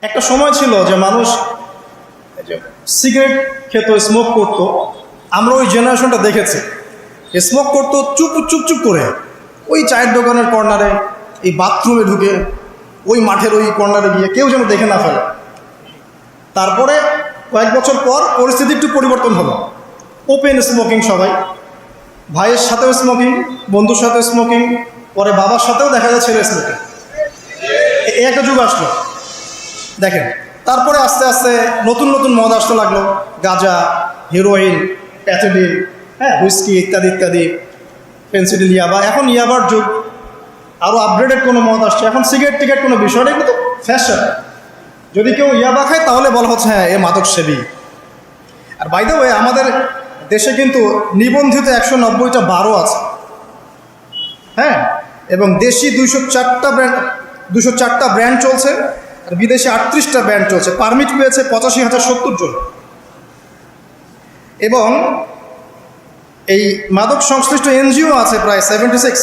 একটা সময় ছিল যে মানুষ সিগারেট খেত, স্মোক করতো। আমরা ওই জেনারেশনটা দেখেছি, স্মোক করতো চুপ চুপ চুপ করে, ওই চায়ের দোকানের কর্নারে, এই বাথরুমে ঢুকে, ওই মাঠের ওই কর্নারে গিয়ে, কেউ যেন দেখে না ফেলে। তারপরে কয়েক বছর পর পরিস্থিতি একটু পরিবর্তন হলো, ওপেন স্মোকিং, সবাই, ভাইয়ের সাথেও স্মোকিং, বন্ধুর সাথেও স্মোকিং, পরে বাবার সাথেও দেখা যায় ছেলে স্মোকিং। এই একটা যুগ আসলো দেখেন। তারপরে আস্তে আস্তে নতুন নতুন মদ আসতে লাগলো, গাঁজা, হিরোইন, প্যাথেডিন, হুইস্কি ইত্যাদি ইত্যাদি, ফেন্সিডিল, ইয়াবা। এখন ইয়াবার যুগ, আরও আপগ্রেডেড কোনো মদ আসছে। এখন সিগারেট টিকেট কোনো বিষয় নেই, কিন্তু ফ্যাশন। যদি কেউ ইয়াবা খায় তাহলে বলা হচ্ছে হ্যাঁ এ মাদক সেবী। আর বাই দ্য ওয়ে, আমাদের দেশে কিন্তু নিবন্ধিত 190টা বারও আছে, হ্যাঁ, এবং দেশি 204টা ব্র্যান্ড চলছে, আর বিদেশে 38টা ব্র্যান্ড চলছে। পারমিট পেয়েছে 85,070 জন। এবং এই মাদক সংশ্লিষ্ট এনজিও আছে প্রায় 76।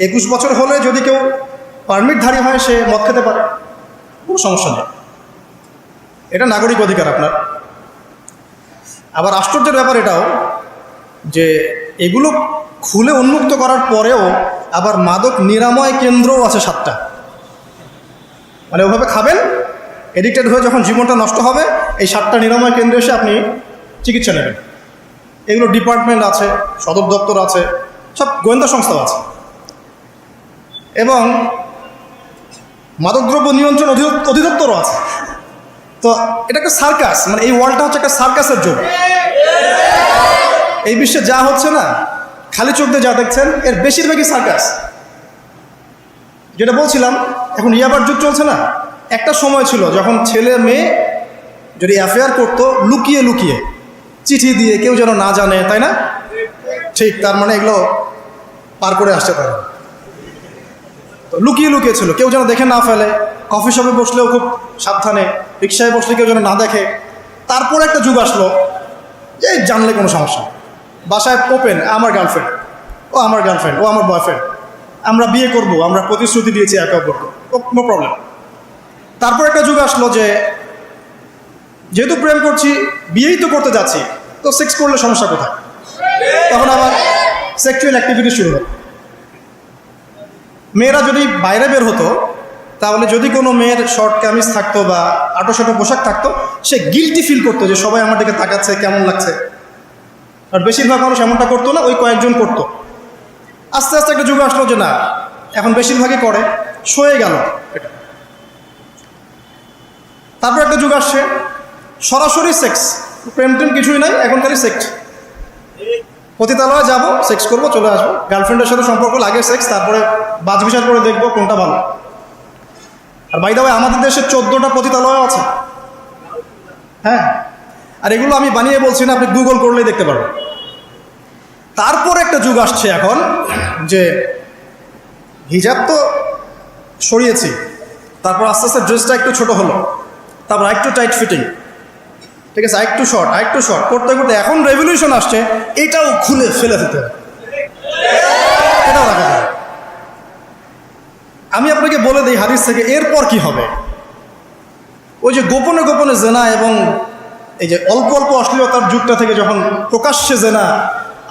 21 বছর হলে যদি কেউ পারমিটধারী হয় সে মদ খেতে পারে, কোনো সমস্যা নেই, এটা নাগরিক অধিকার আপনার। আবার আশ্চর্যের ব্যাপার এটাও যে এগুলো খুলে উন্মুক্ত করার পরেও আবার মাদক নিরাময় কেন্দ্রও আছে 7টা। মানে ওভাবে খাবেন, এডিক্টেড হয়ে যখন জীবনটা নষ্ট হবে, এই 7টা নিরাময় কেন্দ্রে এসে আপনি চিকিৎসা নেবেন। এগুলো ডিপার্টমেন্ট আছে, সদর দপ্তর আছে, সব গোয়েন্দা সংস্থাও আছে। এবং মাদকদ্রব্য নিয়ন্ত্রণ অধিদপ্তরও আছে। তো এটা একটা সার্কাস, মানে এই ওয়ার্ল্ডটা হচ্ছে একটা সার্কাসের যুগ। এই বিশ্বে যা হচ্ছে না, খালি চোখ দিয়ে যা দেখছেন, এর বেশিরভাগই সার্কাস। যেটা বলছিলাম, এখন ইয়াবার যুগ চলছে না। একটা সময় ছিল যখন ছেলে মেয়ে যদি অ্যাফেয়ার করতো লুকিয়ে লুকিয়ে, চিঠি দিয়ে, কেউ যেন না জানে, তাই না? ঠিক, তার মানে এগুলো পার করে আসতে পারে। তো লুকিয়ে লুকিয়ে ছিল, কেউ যেন দেখে না ফেলে। কফি শপে বসলেও খুব সাবধানে, রিক্সায় বসলে কেউ যেন না দেখে। তারপর একটা যুগ আসলো যে জানলে কোনো সমস্যা, বাসায় ওপেন, আমার গার্লফ্রেন্ড, ও আমার গার্লফ্রেন্ড, ও আমার বয়ফ্রেন্ড, আমরা বিয়ে করব, আমরা প্রতিশ্রুতি দিয়েছি একে অপরকে, নো প্রবলেম। তারপর একটা যুগ আসলো যে যেহেতু প্রেম করছি, বিয়েই তো করতে যাচ্ছি, তো সেক্স করলে সমস্যা কোথায়? তখন আবার সেক্সুয়াল অ্যাক্টিভিটি শুরু হলো। মেয়েরা যদি বাইরে বের হতো, তাহলে যদি কোনো মেয়ের শর্ট কামিজ থাকতো বা আটো-শাটো পোশাক থাকতো, সে গিল্টি ফিল করতো যে সবাই আমার দিকে তাকাচ্ছে, কেমন লাগছে। আর বেশিরভাগ মানুষ এমনটা করতো না, ওই কয়েকজন করতো। আস্তে আস্তে একটা যুগ আসলো যে না, এখন বেশিরভাগই করে, সয়ে গেল এটা। তারপর একটা যুগ আসছে সরাসরি সেক্স, প্রেম টেম কিছুই নাই, এখন খালি সেক্স। পতিতালয়ে যাব, সেক্স করব, চলে আসবো। গার্লফ্রেন্ডের সাথে সম্পর্ক, লাগে সেক্স, তারপরে বাছবিচার করে দেখবো কোনটা ভালো। আর বাই দ্য ওয়ে, আমাদের দেশে 14টা পতিতালয় আছে, হ্যাঁ। আর এগুলো আমি বানিয়ে বলছি না, আপনি গুগল করলেই দেখতে পারবেন। তারপর একটা যুগ আসছে এখন যে হিজাব তো সরিয়েছি, তারপর আস্তে আস্তে ড্রেসটা একটু ছোট হলো, তারপর একটু টাইট ফিটিং, ঠিক আছে, আরেকটু শর্ট করতে করতে এখন রেভলিউশন আসছে, এটাও খুলে ফেলে দিতে হবে, এটাও রাখা যায়। আমি আপনাকে বলে দিই হাদিস থেকে, এরপর কি হবে। ওই যে গোপনে গোপনে জেনা এবং এই যে অল্প অল্প অশ্লীলতার যুগটা থেকে যখন প্রকাশ্যে জেনা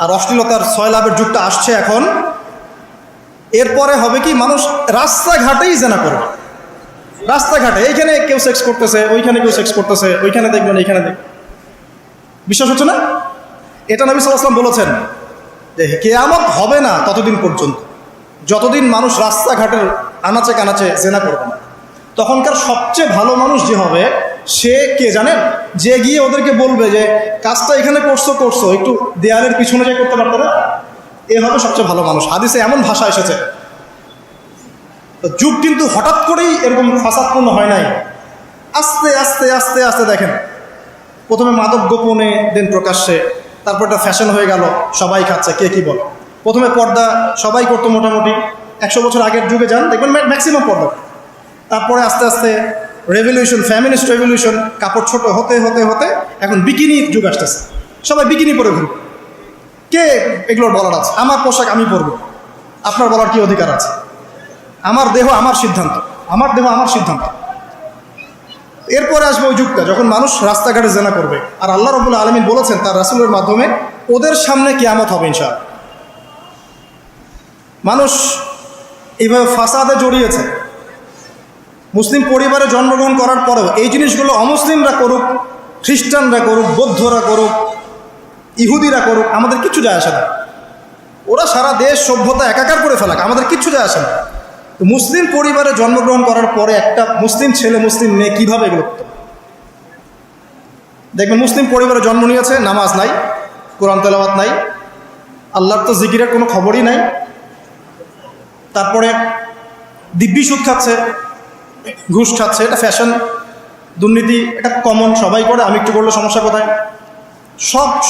আর অশ্লীলতার সয়লাভের যুগটা আসছে এখন, এরপরে হবে কি, মানুষ রাস্তাঘাটেই জেনা করবে। রাস্তাঘাটে, এইখানে কেউ সেক্স করতেছে, ওইখানে কেউ সেক্স করতেছে, ওইখানে দেখবেন, এইখানে দেখবেন। বিশ্বাস হচ্ছে না? এটা নবী সাল্লাল্লাহু আলাইহি ওয়াসাল্লাম বলেছেন যে কিয়ামত হবে না ততদিন পর্যন্ত, যতদিন মানুষ রাস্তাঘাটের আনাচে কানাচে জেনা করবে না। তখনকার সবচেয়ে ভালো মানুষ যে হবে, সে কে জানেন? যে গিয়ে ওদেরকে বলবে যে কাজটা এখানে করছো, একটু দেয়ালের পিছনে যাই করতে পারতো না, এ হবে সবচেয়ে ভালো মানুষ। হাদিসে এমন ভাষা এসেছে। তো যুগ কিন্তু হঠাৎ করেই এরকম ফাসাদপূর্ণ হয় নাই, আস্তে আস্তে আস্তে আস্তে দেখেন, প্রথমে মাদক গোপনে, দেন প্রকাশ্যে, তারপর একটা ফ্যাশন হয়ে গেল, সবাই খাচ্ছে, কে কি বল। প্রথমে পর্দা সবাই করতো মোটামুটি, 100 বছর আগের যুগে যান দেখবেন ম্যাক্সিমাম পর্দা। তারপরে আস্তে আস্তে রেভলিউশন, ফ্যামিনিস্ট রেভলিউশন, কাপড় ছোট হতে হতে হতে এখন বিকিনি যুগ আসতেছে, সবাই বিকিনি পরে ঘুরবে। কে এগুলোর বলার আছে? আমার পোশাক আমি পরবো, আপনার বলার কি অধিকার আছে? আমার দেহ আমার সিদ্ধান্ত, আমার দেহ আমার সিদ্ধান্ত। এরপরে আসবে ওই যুগটা যখন মানুষ রাস্তাঘাটে জেনা করবে, আর আল্লাহ রাব্বুল আলামিন বলেছেন তার রাসূলের মাধ্যমে ওদের সামনে কিয়ামত হবে ইনশাআল্লাহ। মানুষ এইভাবে ফাসাদে জড়িয়েছে। মুসলিম পরিবারে জন্মগ্রহণ করার পরেও এই জিনিসগুলো অমুসলিমরা করুক, খ্রিস্টানরা করুক, বৌদ্ধরা করুক, ইহুদিরা করুক, আমাদের কিচ্ছু যায় আসে না। ওরা সারা দেশ সভ্যতা একাকার করে ফেলাক, আমাদের কিচ্ছু যায় আসে না। তো মুসলিম পরিবারে জন্মগ্রহণ করার পরে একটা মুসলিম ছেলে মুসলিম মেয়ে কীভাবে এগুলো করতে? দেখবেন মুসলিম পরিবারে জন্ম নিয়েছে, নামাজ নাই, কোরআন তেলাওয়াত নাই, আল্লাহর তো জিকিরের কোনো খবরই নাই। তারপরে দিব্যি সুদ খাচ্ছে, ঘুষ খাচ্ছে, এটা ফ্যাশন। দুর্নীতি এটা কমন, সবাই করে, আমি একটু করলে সমস্যা কোথায়?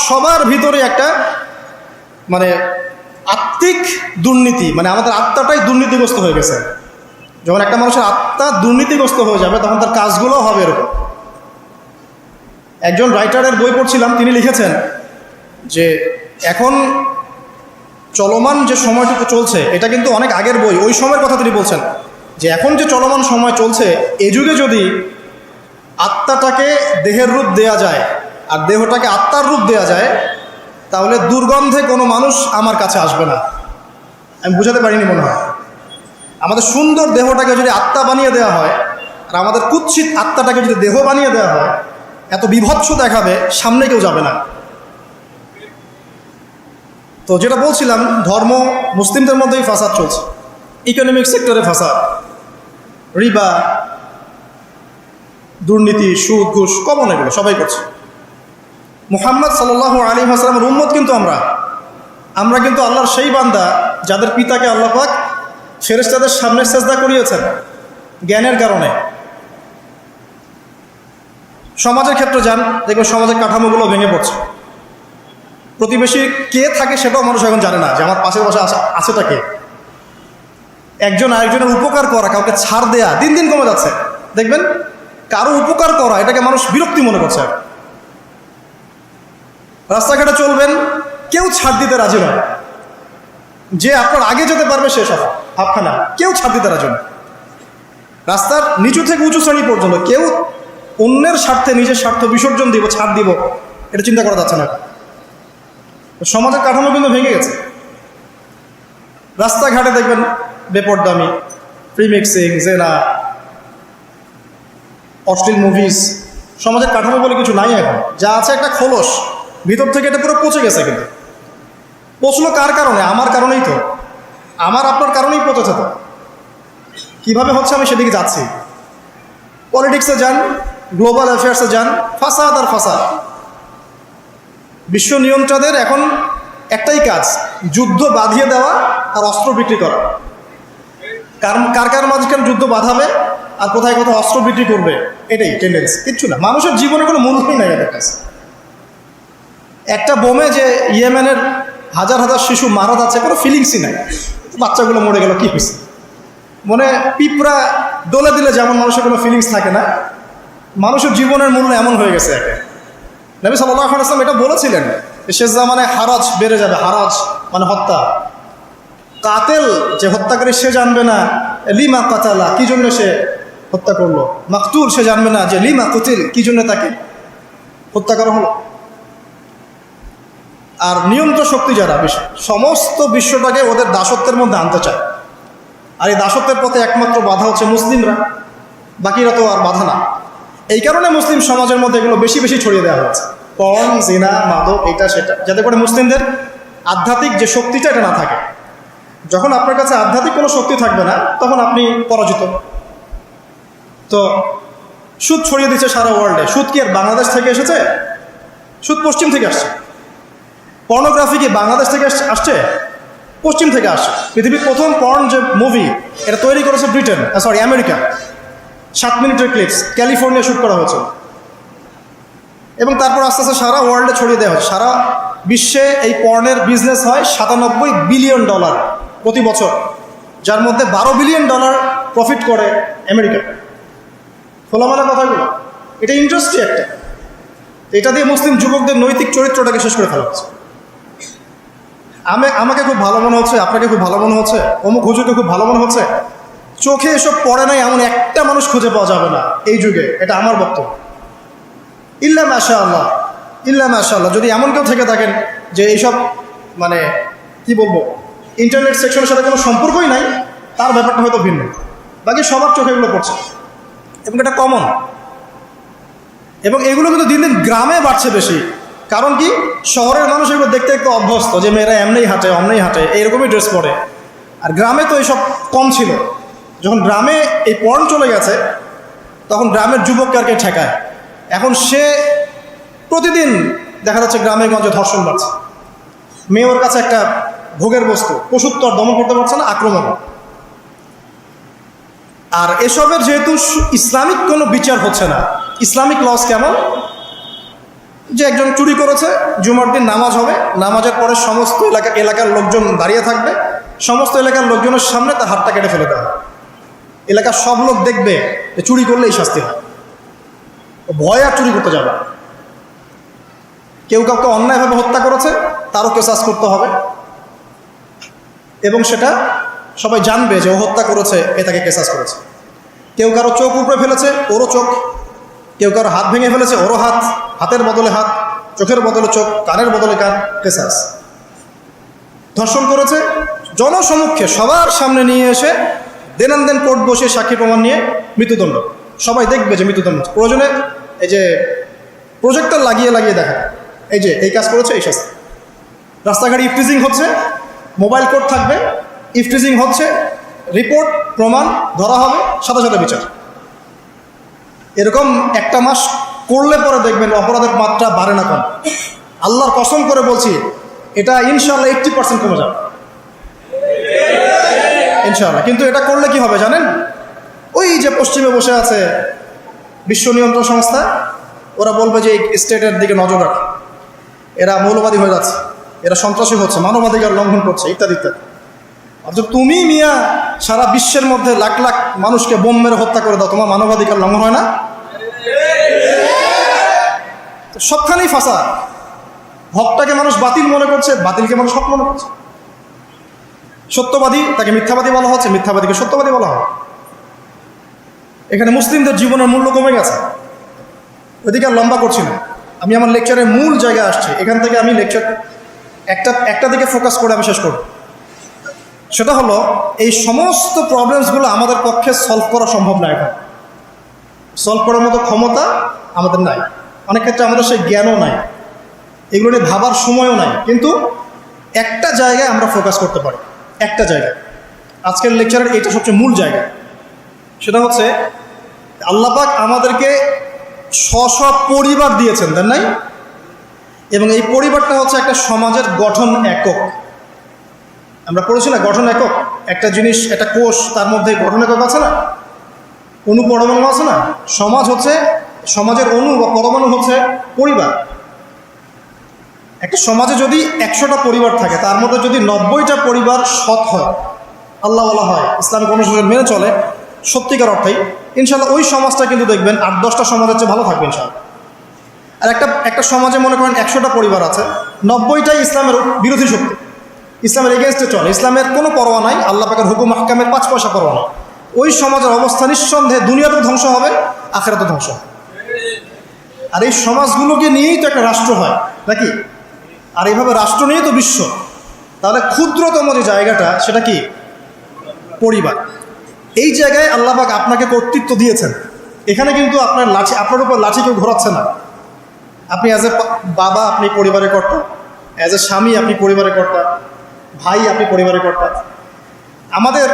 সবার ভিতরে একটা মানে আত্মিক দুর্নীতি, মানে আমাদের আত্মাটাই দুর্নীতিগ্রস্ত হয়ে গেছে। যখন একটা মানুষের আত্মা দুর্নীতিগ্রস্ত হয়ে যাবে তখন তার কাজগুলোও হবে এরকম। একজন রাইটারের বই পড়ছিলাম, তিনি লিখেছেন যে এখন চলমান যে সময়টুকু চলছে এটা কিন্তু অনেক আগের বই, ওই সময়ের কথা তিনি বলছেন যে এখন যে চলমান সময় চলছে এ যুগে যদি আত্মাটাকে দেহের রূপ দেয়া যায় আর দেহটাকে আত্মার রূপ দেয়া যায় তাহলে দুর্গন্ধে কোনো মানুষ আমার কাছে আসবে না। আমি বুঝাতে পারিনি মনে হয়। আমাদের সুন্দর দেহটাকে যদি আত্মা বানিয়ে দেওয়া হয় আর আমাদের কুৎসিত আত্মাটাকে যদি দেহ বানিয়ে দেওয়া হয়, এত বিভৎস দেখাবে, সামনে কেউ যাবে না। তো যেটা বলছিলাম, ধর্ম মুসলিমদের মধ্যেই ফাসাদ চলছে, ইকোনমিক সেক্টরে ফাসাদ, রিবা, দুর্নীতি, সুদ, ঘুষ, কমন, এগুলো সবাই করছে। মুহাম্মদ সাল্লাল্লাহু আলাইহি ওয়াসাল্লামের উম্মত কিন্তু আমরা কিন্তু আল্লাহর সেই বান্দা যাদের পিতাকে আল্লাহ পাক ফেরেশতাদের সামনে সেজদা করিয়েছেন জ্ঞানের কারণে। সমাজের ক্ষেত্রে যান, দেখবেন সমাজের কাঠামোগুলো ভেঙে পড়ছে। প্রতিবেশী কে থাকে সেটাও মানুষ এখন জানে না, যে আমার পাশের পাশে আছেটা কে। একজন আরেকজনের উপকার করা, কাউকে ছাড় দেয়া দিন দিন কমে যাচ্ছে। দেখবেন কারো উপকার করা এটাকে মানুষ বিরক্তি মনে করছে। রাস্তাঘাটে চলবেন, কেউ ছাড় দিতে রাজি নয়। যে আপনার আগে যেতে পারবে সে সব হাফখানা, কেউ ছাড় দিতে রাজি নয়। রাস্তার নিচু থেকে উঁচু শ্রেণী পর্যন্ত কেউ অন্যের স্বার্থে নিজের স্বার্থ বিসর্জন দিব, ছাড় দিব, এটা চিন্তা করা যাচ্ছে না। সমাজের কাঠামো কিন্তু ভেঙে গেছে। রাস্তাঘাটে দেখবেন বেপরদামি, প্রিমিক্সিং, জেনা, অশ্লীল মুভিজ। সমাজের কাঠামো বলে কিছু নাই এখন, যা আছে একটা খোলস, ভিতর থেকে এটা পুরো পচে গেছে। কিন্তু পচলো কার কারণে? আমার কারণেই তো, আমার আপনার কারণেই পচেছে। তো কীভাবে হচ্ছে আমি সেদিকে যাচ্ছি। পলিটিক্সে যান, গ্লোবাল অ্যাফেয়ার্সে যান, ফাসাদ আর ফাসাদ। বিশ্ব নিয়ন্ত্রকদের এখন একটাই কাজ, যুদ্ধ বাঁধিয়ে দেওয়া আর অস্ত্র বিক্রি করা। কার কার মাঝখানে যুদ্ধ বাঁধাবে আর কোথায় কোথায় অস্ত্র বিক্রি করবে, এটাই টেন্ডেন্সি, কিচ্ছু না। মানুষের জীবনে কোনো মূল্যই নাই এদের কাছে। একটা বোমে যে ইয়েমেনের হাজার হাজার শিশু মারা যাচ্ছে, কোনো ফিলিংসই নাই। বাচ্চাগুলো মরে গেল, কী হয়েছে? মনে পিঁপড়া দোলে দিলে যেমন মানুষের কোনো ফিলিংস থাকে না, মানুষের জীবনের মূল্য এমন হয়ে গেছে। একে নবী সাল্লাল্লাহু আলাইহি ওয়াসাল্লাম এটা বলেছিলেন, শেষ জামানে হারাজ বেড়ে যাবে। হারাজ মানে হত্যা। কাতেল যে হত্যাকারী সে জানবে না লিমা কাতালা, কি জন্য সে হত্যা করলো। মাকতুল সে জানবে না যে লিমা কুতিল, কি জন্য তাকে হত্যা করা হলো। আর নিয়ন্ত্র শক্তি যারা সমস্ত বিশ্বটাকে ওদের দাসত্বের মধ্যে আনতে চায়। আর এই দাসত্বের পথে একমাত্র বাধা হচ্ছে মুসলিমরা, বাকিরা তো আর বাধা না। এই কারণে মুসলিম সমাজের মধ্যে এগুলো বেশি বেশি ছড়িয়ে দেওয়া হয়েছে, পর্ন, জিনা, মাদক, এটা সেটা, যাতে করে মুসলিমদের আধ্যাত্মিক যে শক্তিটা এটা না থাকে। যখন আপনার কাছে আধ্যাত্মিক কোনো শক্তি থাকবে না তখন আপনি পরাজিত। তো সুদ ছড়িয়ে দিচ্ছে সারা ওয়ার্ল্ডে। সুদ কি আর বাংলাদেশ থেকে এসেছে? সুদ পশ্চিম থেকে আসছে। পর্নোগ্রাফি কি বাংলাদেশ থেকে আসছে? পশ্চিম থেকে আসছে। পৃথিবীর প্রথম পর্ন যে মুভি, এটা তৈরি করেছে ব্রিটেন, আমেরিকা। 7 মিনিটের ক্লিপস, ক্যালিফোর্নিয়া শ্যুট করা হয়েছে। এবং তারপর আস্তে আস্তে সারা ওয়ার্ল্ডে ছড়িয়ে দেওয়া হচ্ছে। সারা বিশ্বে এই পর্নের বিজনেস হয় $97 বিলিয়ন প্রতি বছর, যার মধ্যে $12 বিলিয়ন প্রফিট করে আমেরিকা। খোলামেলা কথাগুলো, এটা ইন্ডাস্ট্রি একটা। এটা দিয়ে মুসলিম যুবকদের নৈতিক চরিত্রটাকে শেষ করে ফেলা হচ্ছে। আমাকে খুব ভালো মনে হচ্ছে, আপনাকে খুব ভালো মনে হচ্ছে, অমুক হুজুরকে খুব ভালো মনে হচ্ছে, চোখে এসব পড়ে নাই এমন একটা মানুষ খুঁজে পাওয়া যাবে না এই যুগে, এটা আমার বক্তব্য। ইল্লা মাশাআল্লাহ, ইল্লা মাশাআল্লাহ, যদি এমন কেউ থেকে থাকেন যে এইসব মানে কি বলবো ইন্টারনেট সেকশনের সাথে কোনো সম্পর্কই নাই, তার ব্যাপারটা হয়তো ভিন্ন। বাকি সবার চোখে এগুলো পড়ছে এবং এটা কমন। এবং এগুলো কিন্তু দিন দিন গ্রামে বাড়ছে বেশি। কারণ কি, শহরের মানুষ এগুলো দেখতে একটু অভ্যস্ত যে মেয়েরা এমনিই হাঁটে অমনেই হাঁটে, এইরকমই ড্রেস পরে। আর গ্রামে তো এইসব কম ছিল। যখন গ্রামে এই পর্ন চলে গেছে তখন গ্রামের যুবককে আর কে ঠেকায়। এখন সে প্রতিদিন দেখা যাচ্ছে গ্রামে গঞ্জে ধর্ষণ বাড়ছে, মেয়ে ওর কাছে একটা ভোগের বস্তু, পশুর তো আর দমন করতে পারছে না, আক্রমণ। আর এসবের যেহেতু ইসলামিক কোনো বিচার হচ্ছে না, ইসলামিক লস কেমন, যে একজন চুরি করেছে, জুমার দিন নামাজ হবে, নামাজের পরে সমস্ত এলাকার লোকজন দাঁড়িয়ে থাকবে, সমস্ত এলাকার লোকজনের সামনে তার হাতটা কেটে ফেলে দেওয়া, এলাকার সব লোক দেখবে যে চুরি করলে এই শাস্তি হয়, ভয় আর চুরি করতে যাবে। কেউ কাউকে অন্যায়ভাবে হত্যা করেছে, তারও কেসাস করতে হবে এবং সেটা সবাই জানবে যে ও হত্যা করেছে, এ তাকে কেসাস করেছে। কেউ কারো চোখ উপড়ে ফেলেছে, ওরও চোখ। কেউ কারো হাত ভেঙে ফেলেছে, ওরও হাত, হাতের বদলে হাত, চোখের বদলে চোখ, কানের বদলে কান, কেসাস। ধর্ষণ করেছে, জনসমক্ষে সবার সামনে নিয়ে এসে দেনান কোর্ট বসে সাক্ষী প্রমাণ নিয়ে মৃত্যুদণ্ড। সবাই দেখবে যে মৃত্যুদণ্ড, প্রয়োজনে এই যে প্রজেক্টর লাগিয়ে দেখা, এই যে এই কাজ করেছে, এই শাস্তি। রাস্তাঘাটে ইফটিজিং হচ্ছে, মোবাইল কোর্ট থাকবে, ইফটিজিং হচ্ছে, রিপোর্ট প্রমাণ ধরা হবে, সাথে সাথে বিচার। এরকম একটা মাস করলে পরে দেখবেন অপরাধের মাত্রা বাড়ে না কম। আল্লাহর কসম করে বলছি, এটা ইনশাআল্লাহ 80% কমে যাবে ইনশাআল্লাহ। কিন্তু এটা করলে কি হবে জানেন, ওই যে পশ্চিমে বসে আছে বিশ্ব নিয়ন্ত্রণ সংস্থা, ওরা বলবে যে এই স্টেটের দিকে নজর রাখ, এরা মৌলবাদী হয়ে যাচ্ছে, এরা সন্ত্রাসী হচ্ছে, মানবাধিকার লঙ্ঘন করছে, ইত্যাদি ইত্যাদি। অর্থাৎ তুমি মিয়া সারা বিশ্বের মধ্যে লাখ লাখ মানুষকে বোম মেরে হত্যা করে দাও, তোমার মানবাধিকার লঙ্ঘন হয় না? সবখানেই ফাঁসা। হকটাকে মানুষ বাতিল মনে করছে, বাতিলকে মানুষ হক মনে করছে। সত্যবাদী তাকে মিথ্যাবাদী বলা হচ্ছে, মিথ্যাবাদীকে সত্যবাদী বলা হয়। এখানে মুসলিমদের জীবনের মূল্য কমে গেছে। ওইদিকে আর লম্বা করছি না, আমি আমার লেকচারের মূল জায়গায় আসছি। এখান থেকে আমি লেকচার একটা দিকে ফোকাস করে আমি শেষ করব। সেটা হলো, এই সমস্ত প্রবলেমসগুলো আমাদের পক্ষে সলভ করা সম্ভব না। এখন সলভ করার মতো ক্ষমতা আমাদের নাই, অনেক ক্ষেত্রে আমাদের সেই জ্ঞানও নাই, এগুলো নিয়ে ভাবার সময়ও নাই। কিন্তু একটা জায়গায় আমরা ফোকাস করতে পারি, একটা জায়গায়। আজকের লেকচারের এইটা সবচেয়ে মূল জায়গা। সেটা হচ্ছে আল্লাহ পাক আমাদেরকে স্ব পরিবার দিয়েছেন, তাই নাই? এবং এই পরিবারটা হচ্ছে একটা সমাজের গঠন একক। আমরা পড়েছি না, গঠন একক। একটা জিনিস, একটা কোষ, তার মধ্যে গঠন একক আছে না, অণু পরমাণু আছে না। সমাজ হচ্ছে, সমাজের অণু বা পরমাণু হচ্ছে পরিবার। একটা সমাজে যদি 100টা পরিবার থাকে, তার মধ্যে যদি 90টা পরিবার সৎ হয়, আল্লাহওয়ালা হয়, ইসলামিক অনুশাসন মেনে চলে সত্যিকার অর্থেই, ইনশাল্লাহ ওই সমাজটা কিন্তু দেখবেন 8-10টা সমাজের চেয়ে ভালো থাকবে ইনশাল্লাহ। আর একটা সমাজে মনে করেন 100টা পরিবার আছে, 90টাই ইসলামের বিরোধী শক্তি, ইসলামের এগেনস্টে চলে, ইসলামের কোনো পরোয়া নাই, আল্লাহ পাকের হুকুম আহকামের 5 পয়সা পরোয়া নাই। ওই সমাজের অবস্থা নিঃসন্দেহে দুনিয়াতেও ধ্বংস হবে, আখিরাতেও ধ্বংস হবে। আর এই সমাজগুলোকে নিয়েই তো একটা রাষ্ট্র হয় নাকি? আর এইভাবে রাষ্ট্র নিয়েই তো বিশ্ব। তাহলে ক্ষুদ্রতম যে জায়গাটা, সেটা কি? পরিবার। এই জায়গায় আল্লাহ পাক আপনাকে কর্তৃত্ব দিয়েছেন। এখানে কিন্তু আপনার উপর লাঠি কেউ ঘোরাচ্ছে না। আপনি অ্যাজ এ বাবা আপনি পরিবারের কর্তা, অ্যাজ এ স্বামী আপনি পরিবারের কর্তা, ভাই আপনি পরিবারের কর্তা। আমাদের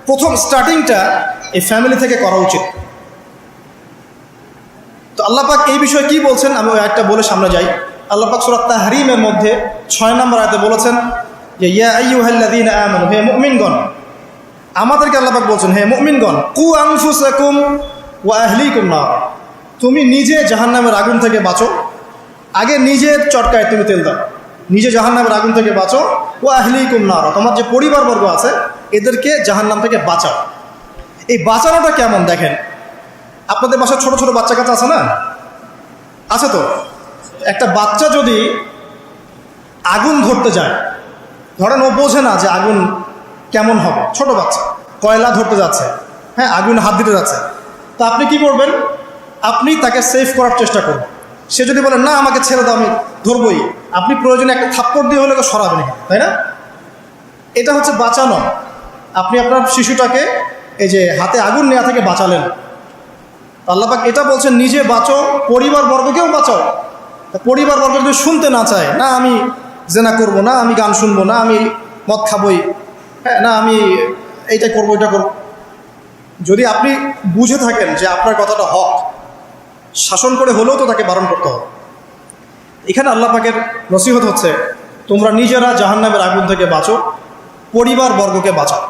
প্রথম স্টার্টিংটা এই ফ্যামিলি থেকে করা উচিত। তো আল্লাহ পাক এই বিষয়ে কি বলছেন, আমি ওই আয়াতটা বলে সামনে যাই। আল্লাহ পাক সূরা তাহরিমের মধ্যে 6 নম্বর আয়াতে বলেছেন যে ইয়া আইয়ুহাল্লাযীনা আমানু, হে মুমিনগণ। আমাদেরকে আল্লাহ পাক বলছেন, হে মুমিনগণ, কু আনফুসাকুম ওয়া আহলিকুম নার, তুমি নিজে জাহান্নামের আগুন থেকে বাঁচো। আগে নিজের চটকায় তুমি তেল দাও, নিজে জাহান্নামের আগুন থেকে বাঁচো। ওয়া আহলিকুম নার, তোমার যে পরিবারবর্গ আছে এদেরকে জাহান্নাম থেকে বাঁচাও। এই বাঁচানোটা কেমন দেখেন, আপনাদের বাসায় ছোট ছোট বাচ্চা কাচ্চা আছে না? আছে তো। একটা বাচ্চা যদি আগুন ধরতে যায়, ধরেন ও বোঝে না যে আগুন কেমন হবে, ছোট বাচ্চা, কয়লা ধরতে যাচ্ছে, হ্যাঁ, আগুনে হাত দিতে যাচ্ছে, তা আপনি কি করবেন? আপনি তাকে সেভ করার চেষ্টা করবেন। সে যদি বলে না আমাকে ছেড়ে দাও আমি ধরবই, আপনি প্রয়োজনে একটা থাপ্পড় দিয়ে হলে সরাবেন, তাই না? এটা হচ্ছে বাঁচানো। আপনি আপনার শিশুটাকে এই যে হাতে আগুন নেওয়া থেকে বাঁচালেন। আল্লাহ পাক এটা বলছেন নিজে বাঁচো, পরিবারবর্গকেও বাঁচাও। পরিবারবর্গ যদি শুনতে না চায়, না আমি জেনা করব, না আমি গান শুনবো, না আমি মদ খাবই, হ্যাঁ, না আমি এইটা করবো এটা করব, যদি আপনি বুঝে থাকেন যে আপনার কথাটা হক, শাসন করে হলেও তো তাকে বারণ করতে হবে। এখানে আল্লাহ পাকের নসিহত হচ্ছে তোমরা নিজেরা জাহান্নামের আগুন থেকে বাঁচো, পরিবারবর্গকে বাঁচাও।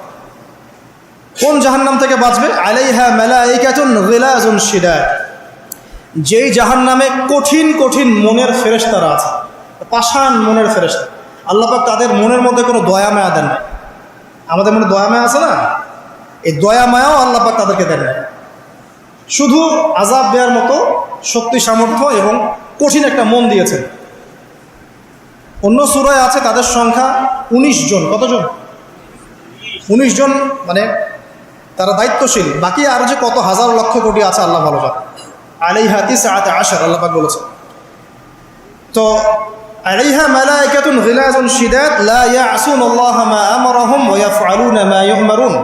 কোন জাহান্নাম থেকে বাঁচবে? আলাইহা মালাইকাতুন গিলাজুন শিদাদ, যেই জাহান্নামে কঠিন কঠিন মনের ফেরেশতারা আছে, পাষাণ মনের ফেরেশতা। আল্লাহ পাক তাদের মনের মধ্যে কোনো দয়া মায়া দেন না। আমাদের মনে দয়া মায়া আছে না, এই দয়া মায়াও আল্লাহ পাক তাদেরকে দেন না। শুধু আযাব দেওয়ার মতো শক্তি সামর্থ্য এবং কঠিন একটা মন দিয়েছেন। অন্য সূরায় আছে তাদের সংখ্যা 19 জন। কতজন? 19 জন, মানে তারা দায়িত্বশীল। বাকি আর যে কত হাজার লক্ষ কোটি আছে আল্লাহ ভালো জানেন। আলাইহা তিসআত আশার আল্লাহ পাক বলেছেন। তো আলাইহা মালাইকাতুন গিলাজুন শিদাদ লা ইয়াসুনাল্লাহা মা আমারাহুম ওয়া ইয়াফআলুনা মা ইউমারুন।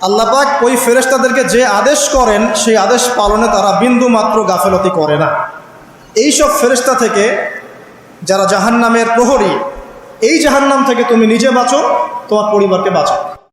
আল্লাহ পাক ওই ফেরেশতাদেরকে যে আদেশ করেন সেই আদেশ পালনে তারা বিন্দু মাত্র গাফেলতি করে না। এই সব ফেরেশতা থেকে যারা জাহান্নামের প্রহরী, এই জাহান্নাম থেকে তুমি নিজে বাঁচো, তোমার পরিবারকে বাঁচো।